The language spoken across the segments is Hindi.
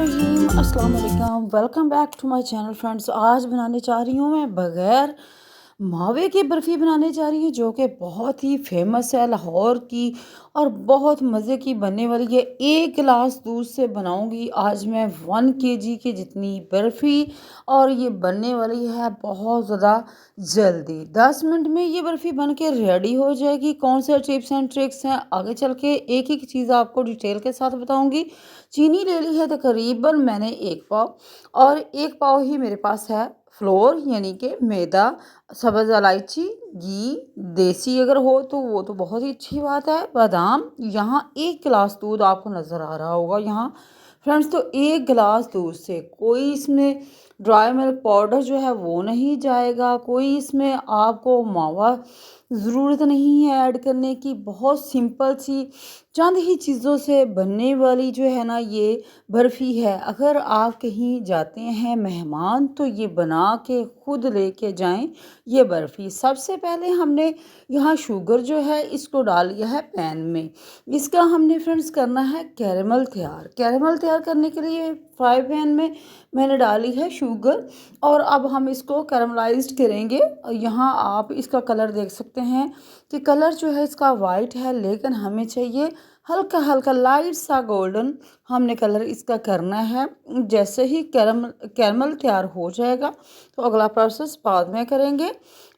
बिस्मिल्लाहिर्रहमानिर्रहीम अस्सलाम वालेकुम। Welcome back to my channel friends. आज बनाने जा रही हूँ मैं बग़ैर मावे की बर्फ़ी बनाने जा रही हूँ, जो कि बहुत ही फेमस है लाहौर की और बहुत मज़े की बनने वाली है। 1 गिलास दूध से बनाऊँगी आज मैं 1 केजी की जितनी बर्फ़ी, और ये बनने वाली है बहुत ज़्यादा जल्दी। 10 मिनट में ये बर्फ़ी बन के रेडी हो जाएगी। कौन से टिप्स एंड ट्रिक्स हैं आगे चल के एक-एक चीज़ आपको डिटेल के साथ बताऊँगी। चीनी ले ली है तकरीबन मैंने 1 पाव, और 1 पाव ही मेरे पास है फ्लोर यानी कि मैदा, सब्ज़ इलायची, घी, देसी अगर हो तो वो तो बहुत ही अच्छी बात है, बादाम। यहाँ 1 गिलास दूध आपको नज़र आ रहा होगा यहाँ फ्रेंड्स। तो 1 गिलास दूध से कोई इसमें ड्राई मिल्क पाउडर जो है वो नहीं जाएगा, कोई इसमें आपको मावा ज़रूरत नहीं है ऐड करने की। बहुत सिंपल सी चंद ही चीज़ों से बनने वाली जो है ना ये बर्फ़ी है। अगर आप कहीं जाते हैं मेहमान तो ये बना के खुद लेके जाएं ये बर्फ़ी। सबसे पहले हमने यहाँ शुगर जो है इसको डाल लिया है पैन में। इसका हमने फ्रेंड्स करना है कैरेमल तैयार। कैरेमल तैयार करने के लिए फ्राई पैन में मैंने डाली है शुगर, और अब हम इसको कैरमलाइज्ड करेंगे। यहाँ आप इसका कलर देख सकते हैं कि कलर जो है इसका वाइट है, लेकिन हमें चाहिए हल्का हल्का लाइट सा गोल्डन। हमने कलर इसका करना है। जैसे ही कैरमल तैयार हो जाएगा तो अगला प्रोसेस बाद में करेंगे।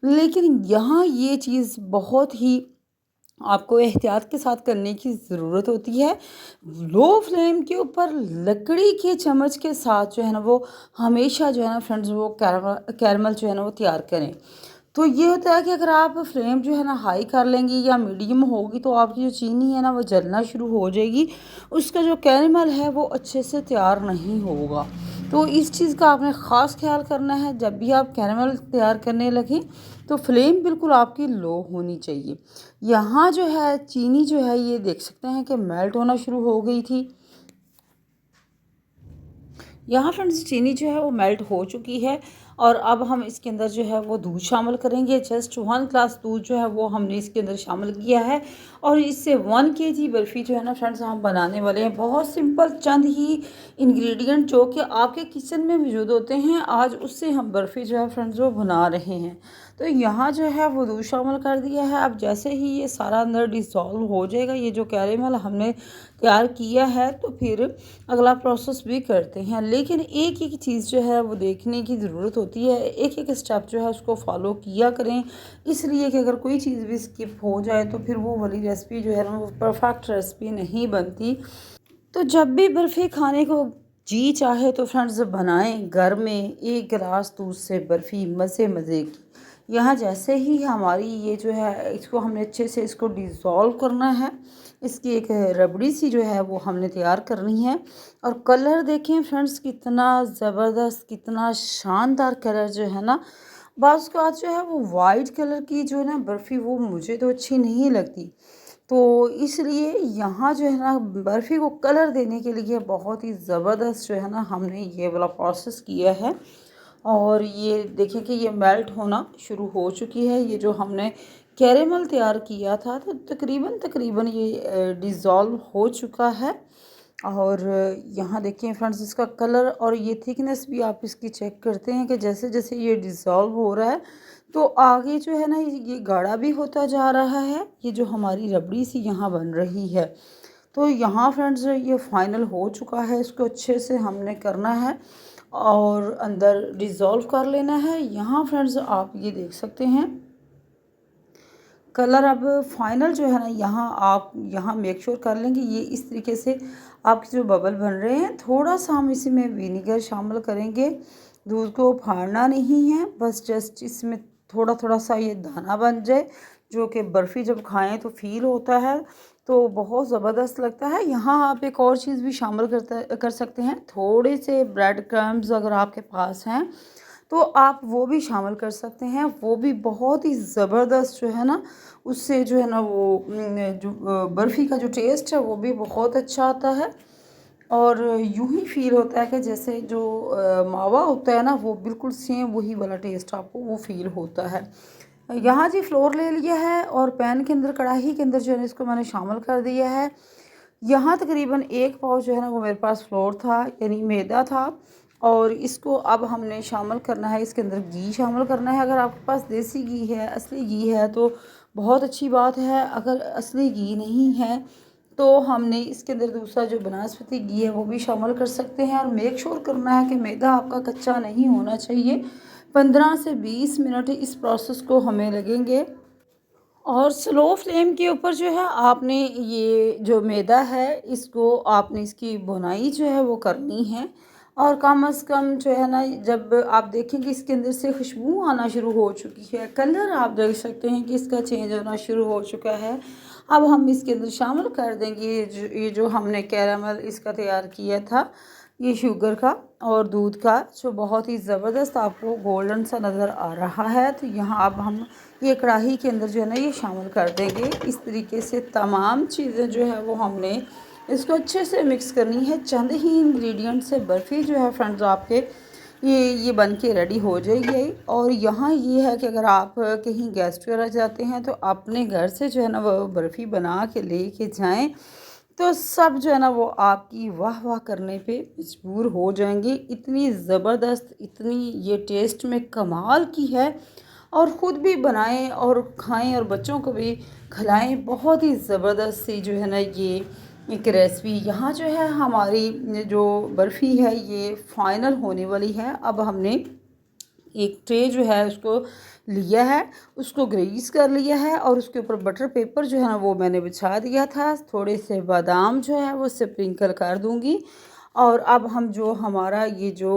लेकिन यहाँ ये चीज़ बहुत ही आपको एहतियात के साथ करने की ज़रूरत होती है। लो फ्लेम के ऊपर लकड़ी के चम्मच के साथ जो है ना वो हमेशा जो है ना फ्रेंड्स वो कैरमल जो है ना वो तैयार करें। तो ये होता है कि अगर आप फ्लेम जो है ना हाई कर लेंगी या मीडियम होगी तो आपकी जो चीनी है ना वो जलना शुरू हो जाएगी। उसका जो कैरमल है वो अच्छे से तैयार नहीं होगा। तो इस चीज़ का आपने ख़ास ख्याल करना है। जब भी आप कैरमल तैयार करने लगें तो फ्लेम बिल्कुल आपकी लो होनी चाहिए। यहाँ जो है चीनी जो है ये देख सकते हैं कि मेल्ट होना शुरू हो गई थी। यहाँ फ्रेंड्स चीनी जो है वो मेल्ट हो चुकी है, और अब हम इसके अंदर जो है वो दूध शामिल करेंगे। जस्ट 1 ग्लास दूध जो है वो हमने इसके अंदर शामिल किया है, और इससे 1 केजी बर्फ़ी जो है ना फ्रेंड्स हम बनाने वाले हैं। बहुत सिंपल चंद ही इंग्रेडिएंट जो कि आपके किचन में मौजूद होते हैं, आज उससे हम बर्फ़ी जो है फ्रेंड्स वो बना रहे हैं। तो यहाँ जो है वो दूध शामिल कर दिया है। अब जैसे ही ये सारा अंदर डिसॉल्व हो जाएगा, ये जो कैरेमल हमने तैयार किया है, तो फिर अगला प्रोसेस भी करते हैं। लेकिन एक एक चीज़ जो है वो देखने की ज़रूरत होती है। एक एक स्टेप जो है उसको फॉलो किया करें, इसलिए कि अगर कोई चीज़ भी स्किप हो जाए तो फिर वो वाली रेसिपी जो है ना वो परफेक्ट रेसिपी नहीं बनती। तो जब भी बर्फ़ी खाने को जी चाहे तो फ्रेंड्स बनाएं घर में 1 गिलास दूध से बर्फ़ी मज़े मज़े की। यहाँ जैसे ही हमारी ये जो है इसको हमने अच्छे से इसको डिज़ोल्व करना है। इसकी एक रबड़ी सी जो है वो हमने तैयार करनी है। और कलर देखें फ्रेंड्स कितना ज़बरदस्त, कितना शानदार कलर जो है ना। बाज़ औक़ात जो है वो वाइट कलर की जो है ना बर्फ़ी वो मुझे तो अच्छी नहीं लगती। तो इसलिए यहाँ जो है ना बर्फ़ी को कलर देने के लिए बहुत ही ज़बरदस्त जो है ना हमने ये वाला प्रोसेस किया है। और ये देखिए कि ये मेल्ट होना शुरू हो चुकी है। ये जो हमने कैरेमल तैयार किया था तो तकरीबन तकरीबन ये डिज़ोल्व हो चुका है। और यहाँ देखिए फ्रेंड्स इसका कलर और ये थिकनेस भी आप इसकी चेक करते हैं कि जैसे जैसे ये डिज़ोल्व हो रहा है तो आगे जो है ना ये गाढ़ा भी होता जा रहा है। ये जो हमारी रबड़ी सी यहाँ बन रही है, तो यहाँ फ्रेंड्स ये फाइनल हो चुका है। इसको अच्छे से हमने करना है और अंदर डिज़ोल्व कर लेना है। यहाँ फ्रेंड्स आप ये देख सकते हैं कलर अब फाइनल जो है ना यहाँ आप यहाँ मेक श्योर कर लेंगे ये इस तरीके से आपके जो बबल बन रहे हैं। थोड़ा सा हम इसमें विनीगर शामिल करेंगे। दूध को फाड़ना नहीं है, बस जस्ट इसमें थोड़ा थोड़ा सा ये दाना बन जाए, जो कि बर्फ़ी जब खाएं तो फील होता है, तो बहुत ज़बरदस्त लगता है। यहाँ आप एक और चीज़ भी शामिल कर सकते हैं। थोड़े से ब्रेड क्रम्स अगर आपके पास हैं तो आप वो भी शामिल कर सकते हैं। वो भी बहुत ही ज़बरदस्त जो है ना उससे जो है ना वो जो बर्फ़ी का जो टेस्ट है वो भी बहुत अच्छा आता है। और यूँ ही फ़ील होता है कि जैसे जो मावा होता है ना वो बिल्कुल सेम वही वाला टेस्ट आपको वो फ़ील होता है। यहाँ जी फ्लोर ले लिया है और पैन के अंदर कढ़ाई के अंदर जो है इसको मैंने शामिल कर दिया है। यहाँ तकरीबन 1 पाव जो है ना वो मेरे पास फ्लोर था, यानी मैदा था। और इसको अब हमने शामिल करना है, इसके अंदर घी शामिल करना है। अगर आपके पास देसी घी है, असली घी है तो बहुत अच्छी बात है। अगर असली घी नहीं है तो हमने इसके अंदर दूसरा जो बनस्पति घी है वो भी शामिल कर सकते हैं। और मेक श्योर करना है कि मैदा आपका कच्चा नहीं होना चाहिए। 15 से 20 मिनट इस प्रोसेस को हमें लगेंगे। और स्लो फ्लेम के ऊपर जो है आपने ये जो मैदा है इसको आपने इसकी बुनाई जो है वो करनी है। और कम अज़ कम जो है ना, जब आप देखेंगे इसके अंदर से खुशबू आना शुरू हो चुकी है, कलर आप देख सकते हैं कि इसका चेंज होना शुरू हो चुका है। अब हम इसके अंदर शामिल कर देंगे ये जो हमने कैरामल इसका तैयार किया था, ये शुगर का और दूध का, जो बहुत ही ज़बरदस्त आपको गोल्डन सा नज़र आ रहा है। तो यहाँ अब हम ये कढ़ाई के अंदर जो है ना ये शामिल कर देंगे। इस तरीके से तमाम चीज़ें जो है वो हमने इसको अच्छे से मिक्स करनी है। चंद ही इंग्रेडिएंट से बर्फ़ी जो है फ्रेंड्स आपके ये बन के रेडी हो जाएगी। और यहाँ ये है कि अगर आप कहीं गेस्ट वगैरह जाते हैं तो अपने घर से जो है ना वो बर्फ़ी बना के ले के जाएँ, तो सब जो है ना वो आपकी वाह वाह करने पे मजबूर हो जाएंगे। इतनी ज़बरदस्त, इतनी ये टेस्ट में कमाल की है। और ख़ुद भी बनाएं और खाएं और बच्चों को भी खिलाएं। बहुत ही ज़बरदस्त सी जो है ना ये एक रेसिपी। यहाँ जो है हमारी जो बर्फ़ी है ये फ़ाइनल होने वाली है। अब हमने एक ट्रे जो है उसको लिया है, उसको ग्रीस कर लिया है और उसके ऊपर बटर पेपर जो है ना वो मैंने बिछा दिया था। थोड़े से बादाम जो है वो स्प्रिंकल कर दूंगी। और अब हम जो हमारा ये जो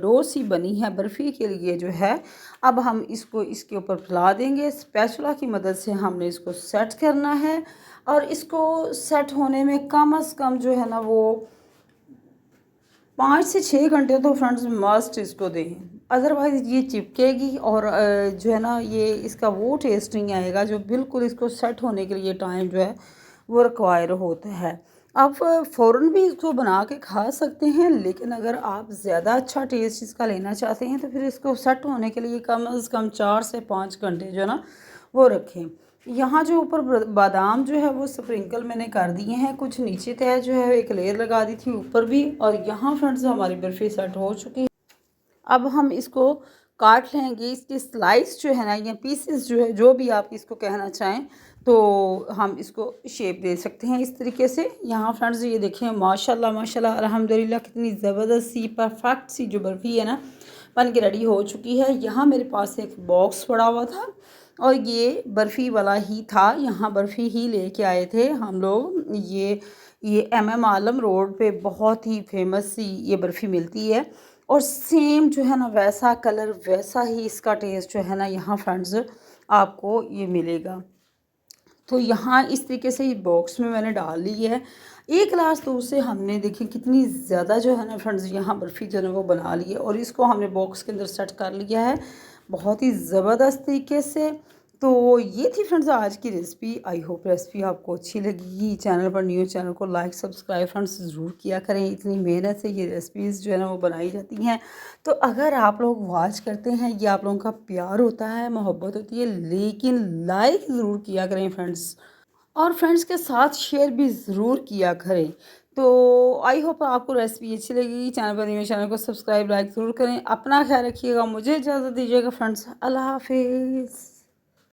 डो सी बनी है बर्फ़ी के लिए जो है, अब हम इसको इसके ऊपर फैला देंगे। स्पैचुला की मदद से हमने इसको सेट करना है। और इसको सेट होने में कम अज़ कम जो है ना वो 5 से 6 घंटे तो फ्रेंड्स मस्ट इसको दें, अदरवाइज़ ये चिपकेगी और जो है ना ये इसका वो टेस्ट नहीं आएगा जो बिल्कुल इसको सेट होने के लिए टाइम जो है वो रिक्वायर होता है। आप फ़ौरन भी इसको बना के खा सकते हैं, लेकिन अगर आप ज़्यादा अच्छा टेस्ट इसका लेना चाहते हैं तो फिर इसको सेट होने के लिए कम अज़ कम 4 से 5 घंटे जो है ना वो रखें। यहाँ जो ऊपर बादाम जो है वो स्प्रिंकल मैंने कर दिए हैं, कुछ नीचे तय जो है एक लेयर लगा दी थी ऊपर भी। और यहाँ फ्रेंड्स हमारी बर्फ़ी सेट हो चुकी है। अब हम इसको काट लेंगे। इसके स्लाइस जो है ना या पीसेस जो है, जो भी आप इसको कहना चाहें, तो हम इसको शेप दे सकते हैं इस तरीके से। यहाँ फ्रेंड्स ये देखें माशाल्लाह माशाल्लाह अल्हम्दुलिल्लाह कितनी ज़बरदस्त सी परफेक्ट सी जो बर्फ़ी है ना बन के रेडी हो चुकी है। यहाँ मेरे पास एक बॉक्स पड़ा हुआ था और ये बर्फ़ी वाला ही था। यहाँ बर्फ़ी ही लेके आए थे हम लोग। ये MM आलम रोड पे बहुत ही फेमस सी ये बर्फ़ी मिलती है। और सेम जो है ना वैसा कलर वैसा ही इसका टेस्ट जो है ना यहाँ फ्रेंड्स आपको ये मिलेगा। तो यहाँ इस तरीके से ये बॉक्स में मैंने डाल ली है। एक गिलास दूध से हमने देखिए कितनी ज़्यादा जो है ना फ्रेंड्स यहाँ बर्फ़ी जो है वो बना ली है और इसको हमने बॉक्स के अंदर सेट कर लिया है बहुत ही ज़बरदस्त तरीके से। तो ये थी फ्रेंड्स आज की रेसिपी। आई होप रेसिपी आपको अच्छी लगी। चैनल पर न्यू चैनल को लाइक सब्सक्राइब फ्रेंड्स ज़रूर किया करें। इतनी मेहनत से ये रेसिपीज़ जो है ना वो बनाई जाती हैं। तो अगर आप लोग वॉच करते हैं, ये आप लोगों का प्यार होता है, मोहब्बत होती है, लेकिन लाइक ज़रूर किया करें फ्रेंड्स। और फ्रेंड्स के साथ शेयर भी ज़रूर किया करें। तो आई होप आपको रेसिपी अच्छी लगेगी। चैनल पर न्यू चैनल को सब्सक्राइब लाइक ज़रूर करें। अपना ख्याल रखिएगा। मुझे इजाज़त दीजिएगा फ्रेंड्स। अल्लाह हाफिज़।